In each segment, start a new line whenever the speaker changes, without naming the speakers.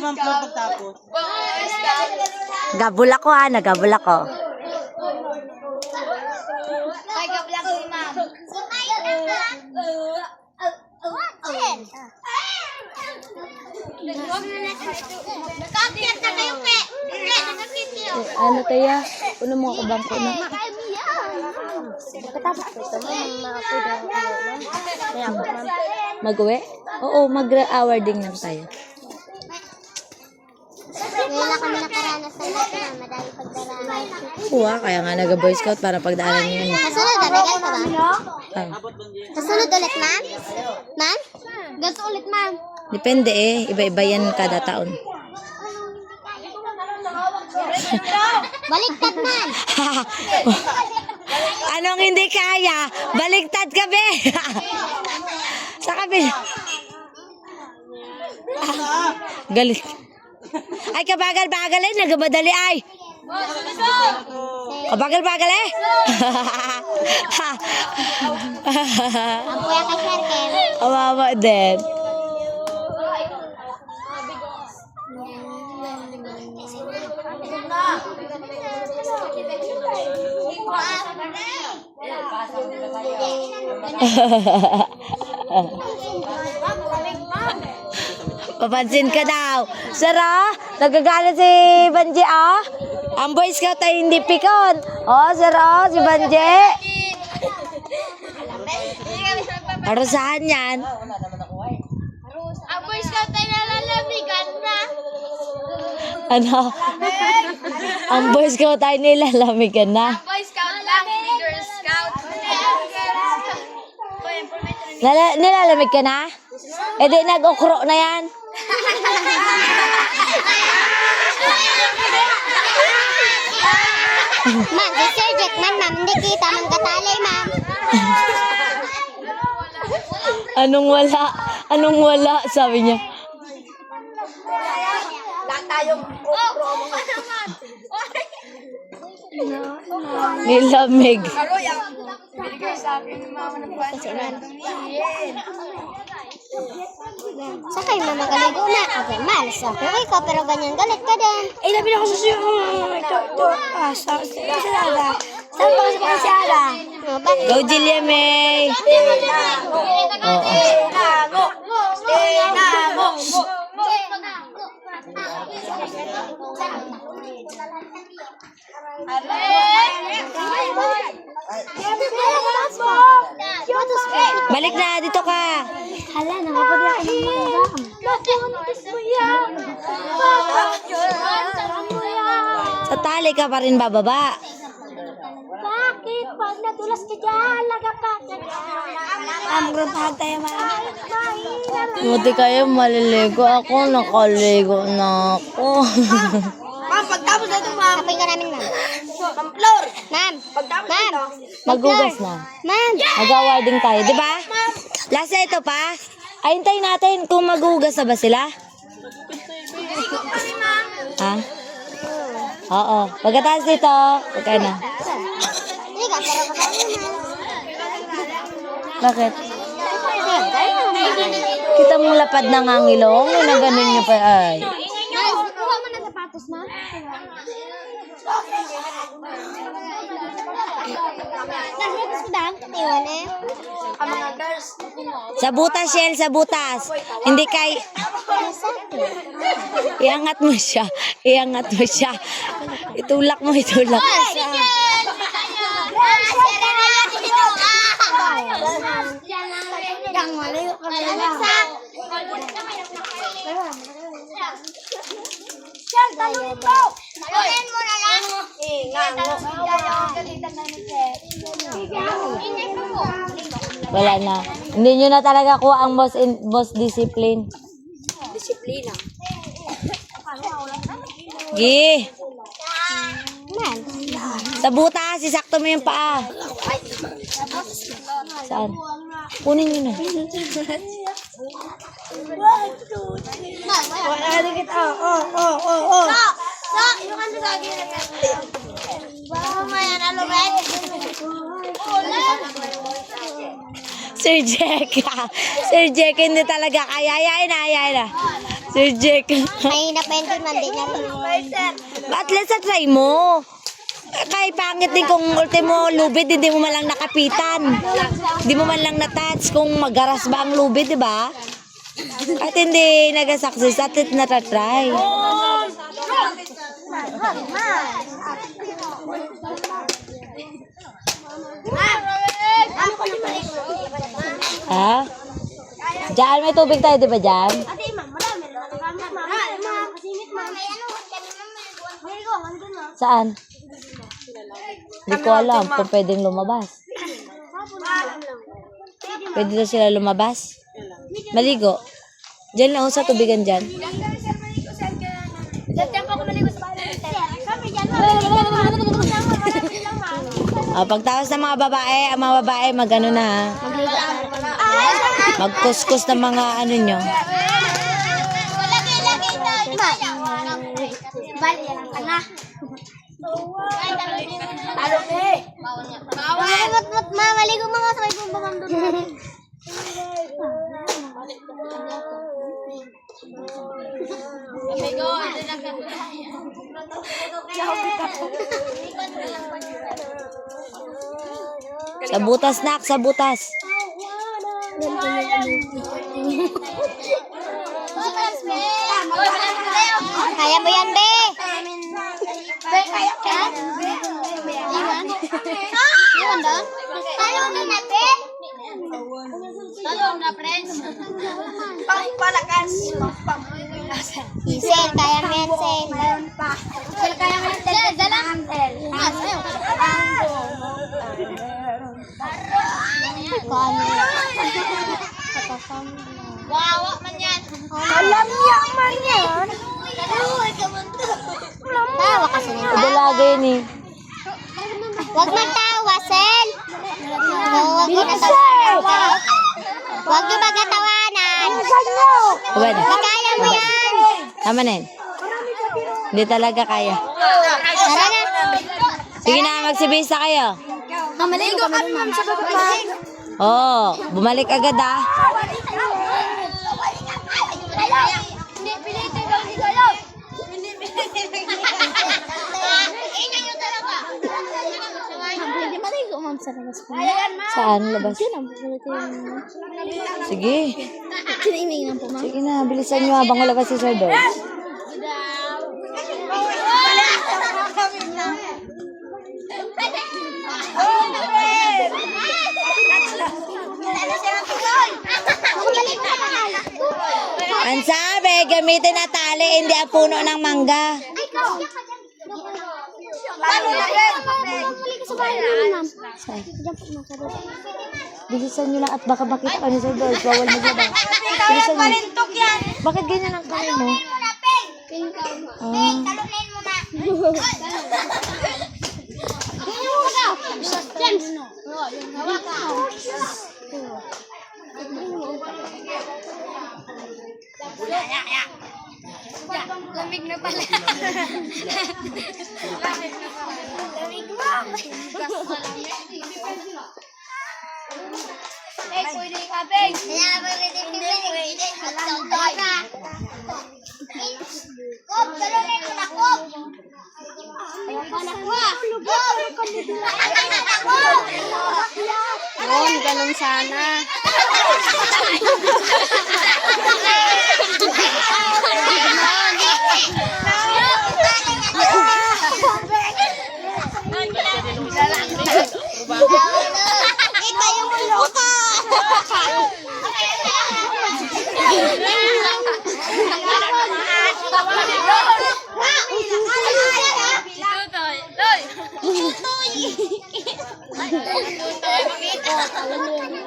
limang floor pagtapos.
Gabul ako ha, nagabul ako.
Ay, gabla ko ni ma'am. Nakakyat na kayo, pe. Nakakyat kayo.
Ano kaya? Puno mo ako bangko na. Mag-uwi? Oo, mag-awarding lang tayo.
Ngayon lang kami nakaranas ng lahat na madami pagdaraan.
Oo kaya nga nag-boy scout para pagdaanan niyo yun.
Kasunod, nabigay ka ba?
Ah,
Kasunod ulit, ma'am? Ma'am? Ganito ulit, ma'am.
depende eh, iba-iba yan kada taon.
Baliktad, ma'am.
Anong hindi kaya? Baligtad ka be! Sa kabila. Galit. Ay, kabagal-bagal eh. Nagamadali ay. Kabagal-bagal eh.
Ang kuya kay Sherken.
Kawawa din. Papansin ka daw. Sara, nagagalit si Banji ah. Ang Boy Scout ay hindi pikon. Oh, Sara, si Banji. Arusahan yan.
Ang Boy Scout ay nalalamigan na.
Ano? Ang Boy Scout ay nilalamigan na.
Boy Scout lang, hindi Girl Scout.
Nilalamig ka na? E di nag-ukro na yan.
Ma'am, si Sir Jackman, ma'am, hindi kita magkatalay, ma'am.
Anong wala? Anong wala? Sabi niya. Nilamig.
Sa kayo, ma'am, magaligo na. Okay, malas ako. Ikaw, pero ganyan, galit ka din.
Eh, labi na ako sa suyo. Ito. Sa Sala. Saan ba kasi pa si Ala?
No, bakit?
Go, Jilia May. Oo. Balik na, dito ka.
Hala, nakapagla ka ng
Sa tali ka pa rin bababa.
Bakit? Pag nadulas ka dyan, laga ka.
Grumpahan tayo, ma'am.
Buti kayo maliligo ako, nakaligo na ako.
Ma'am, pagtapos na ito, ma'am.
Kapay ka namin, ma'am.
Ma'am Flor.
Ma'am,
Pagtapos
ma'am,
ito.
Magugas na.
ma'am.
Mag-awarding tayo, di ba? Last na ito pa. Ay, hintayin natin kung magugas na ba sila. Ha? Oo. Pagkatapos dito, pagkano?
Hindi ka, pero kasama, ma'am.
Bakit? Kita mong lapad ng angilong, na ganun nyo pa ay.
Ma'am, kuha mo na sapatos, ma'am. Nagsapatos ko daan, iwan eh.
Ang mga girls.
Sa butas, Shell, sa butas. Hindi kay... Iangat mo siya. Iangat mo siya. Itulak mo, itulak.
Talunin mo na lang.
Wala na. Hindi nyo na talaga kuha ang boss discipline.
Disiplina.
Gi.
Man.
Sa butas, isakto mo yung paa. Saan? Kunin nyo na.
Wala na kita. Oh.
Yung ano sa akin. Mamaya na lumit.
Sir Jack. Sir Jack, hindi talaga kaya. Ayayin na. Sir Jack.
Mahina pa yun, man. Di na rin.
At least try mo. Kay pangit din kung ultimo lubid, hindi mo man lang nakapitan. Hindi mo man lang na-touch kung magaras ba ang lubid, di ba? At hindi nag-success, at least natatry. Ha? Diyan, may tubig tayo, di ba dyan? Saan? Hindi ko alam kung pwedeng lumabas. Pwede na sila lumabas? Maligo. Diyan lang sa tubigan dyan. Pagtawas ng mga babae, ang mga babae magano na ha. Magkuskus ng mga ano nyo.
Maligo mga sa ibang bamang doon.
Sa butas, nak, sa butas.
Kaya mo yan, be. Iwan doon? Talon na, be. Talon na, friends.
Palakas.
Sel, kaya mo yan, Sel. Sel, kaya mo yan, Sel. Dalang. Wawa man yan.
Alam niya man yan.
Tawa kasi nito.
Dalaga yun eh.
Huwag magtawa, Sel. Huwag mo natawanan. Huwag mo magatawanan.
Diba na?
Di kaya mo yan.
Tama na yun. Hindi talaga kaya.
Tara na.
Sige na, magsibisa kayo.
Maligo kami, ma'am, sa baba.
Oo, bumalik agad ah.
Hindi, pilito daw ni Galaw. Hindi, ingay yung talaga. Hindi maligo, ma'am, sa labas po.
Saan? Labas? Sige.
Siniming lang po, ma'am.
Sige na, bilisan nyo habang malabas si Sir Dodge. Ang sabi, gamitin na tali, hindi ang puno ng mangga. Bilisan nyo lang at baka makita ka ni Sir Dodge. Bawal maglabas. Bilisan nyo. Bakit ganyan ang kamay mo?
Lamig na pala. Lamig mo. Pwede kapeng. Kaya pwede pwede. Kop, talunin mo na, Kop. Ganun sana. Kita yung loka.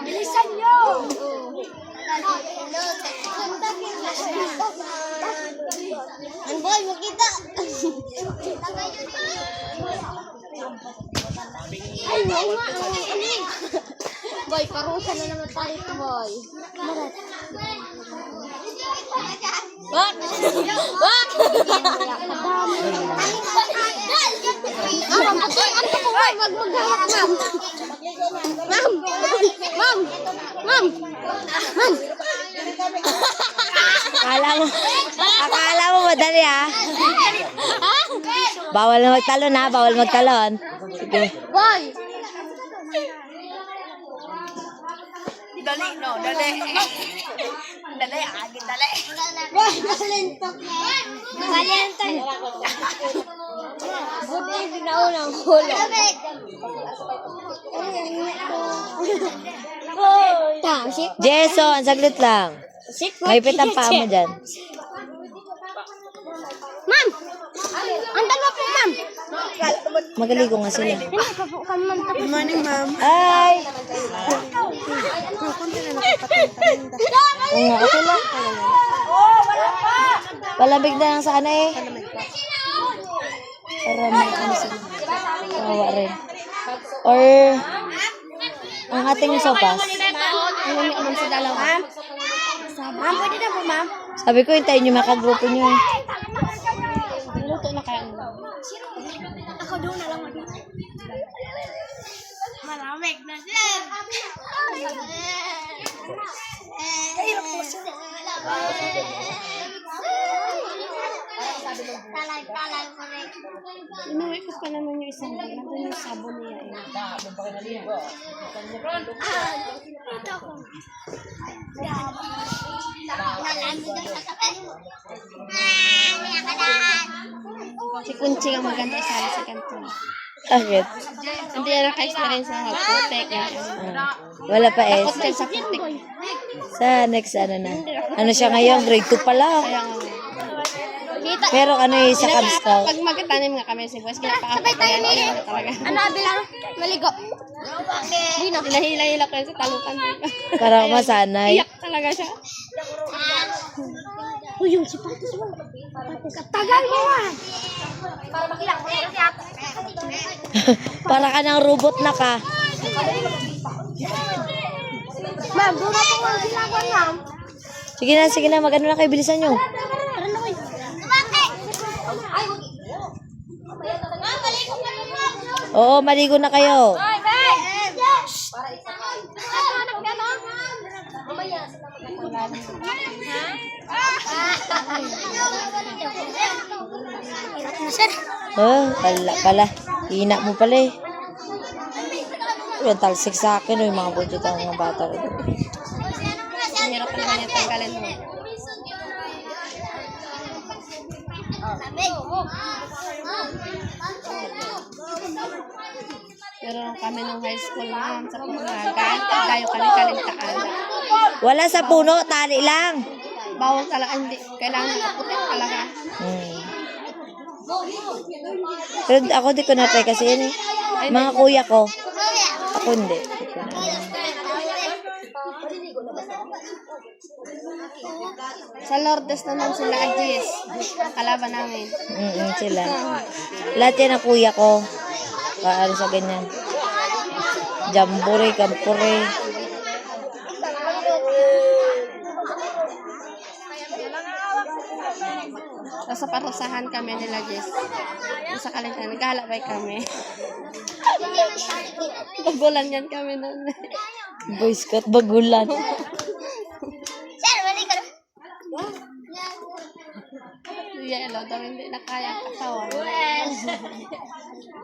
Bilisan nyo! Ang boy, makita! Ay, wow nga! Boy, parusa na naman tayo ito, boy. Marat. Wak! Wak! Ma'am, ano po, ma'am? Wag maghahak, ma'am. Ma'am! Ma'am! Ma'am! Ma'am!
Kala mo, dali ah. Bawal na magtalon ha, bawal magtalon. Sige.
Boy!
Dali, no, dali. Dali, agit, dali.
Boy! Kasalento! Kasalento! Buti yung pinaunang hulo. Shit!
Jason, saglit lang. Maipit ang paa mo dyan.
Ma'am! Ang dalawa po, ma'am!
Magaligo nga sila.
Good morning, ma'am.
Ay! Oo nga, okay lang. Palamig na lang sana eh. Para may ano sila. Kawawa rin. Or, ang ating sopas.
Ma'am, sa dalawa. Ma'am, pwede na po, ma'am.
Sabi ko, hintayin nyo makagrupo nyo eh.
Luto na kaya. Ako doon na lang. Malamig na sir. Talay mo rin. Inuwi ko pa naman yung isang bag. Nandun yung sabon niya eh. Ito ko. Si Kunching ang maganda isali sa kanto.
Bakit?
Hindi na naka-experience na mag-putek.
Wala pa eh.
Takot din sa putek.
Sa next ano na. Ano siya ngayon? Grade 2 pa lang.
Kaya nga. Kita.
Pero ano eh, sa Cub Scout.
Pag magkatanim nga kami si Boys, sabay tayo ni ano bilang maligo. Dino. Hila-hila ko yun sa talukan.
Para masanay.
Iyak talaga siya. Uy, yung sipatos mo. Tagal mo ah. Para makilang mo yung siyata.
Para ka ng robot na ka.
Ma'am, doon na po ang silagon, ma'am.
Sige na, mag-ano na kayo, bilisan nyo.
Tara na, boy. Ay, ma'am, maligo ka na, ma'am.
Oo, maligo na kayo.
Ay, bay! Para isakay. Anak ka na? Mamaya,
Oh, pala. Hina mo pala eh. Yung talsik sa akin, yung mga budget ang mga bata.
Hirap pa naman yung tanggalin mo. Pero kami nung high school ma'am, sa Pumagan, tayo kami kalintaan.
Wala sa puno, tali lang.
Bawal talaga, hindi. Kailangan nakaputik talaga.
Pero ako di ko na-try kasi yun eh. Mga kuya ko. Ako hindi.
Sa Lourdes naman sila Agis, kalaban namin.
Sila. Lahat yan ang kuya ko. Ano sa ganyan. Jambore, kampore.
Sa parusahan kami nila Jess. Sa kalintan, naghalabay kami. Bagulan yan kami nun.
Boy Scout, bagulan.
Yellow daw hindi na kaya ang katawan.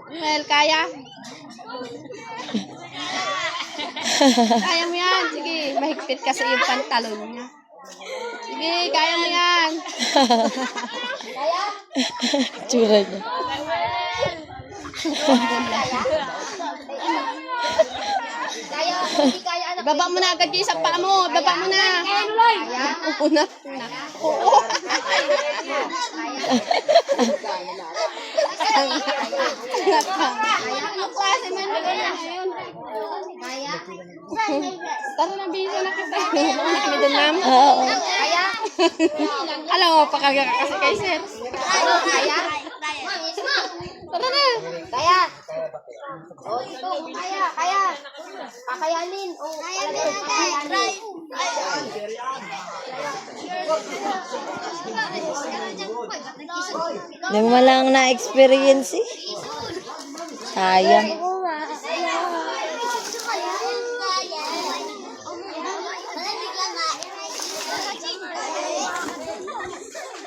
Well, kaya? Kaya mo yan. Sige, mahigpit kasi yung pantalon niya. Sige, kaya mo yan.
Tsura niya.
Baba mo na agad yung sa paa mo. Baba mo na. Kaya? Una. Oo. Ano klase man na yun? Kaya? Tara na, bisa na kita. Hindi kami doon, ma'am.
Oo.
Kaya? Alam mo, pakagaka kasi kay sir. Kaya? Tara na. Kaya? O, ito. Kaya. Kakayanin. O, kakayanin.
Hindi mo malang na-experience eh. Sayang.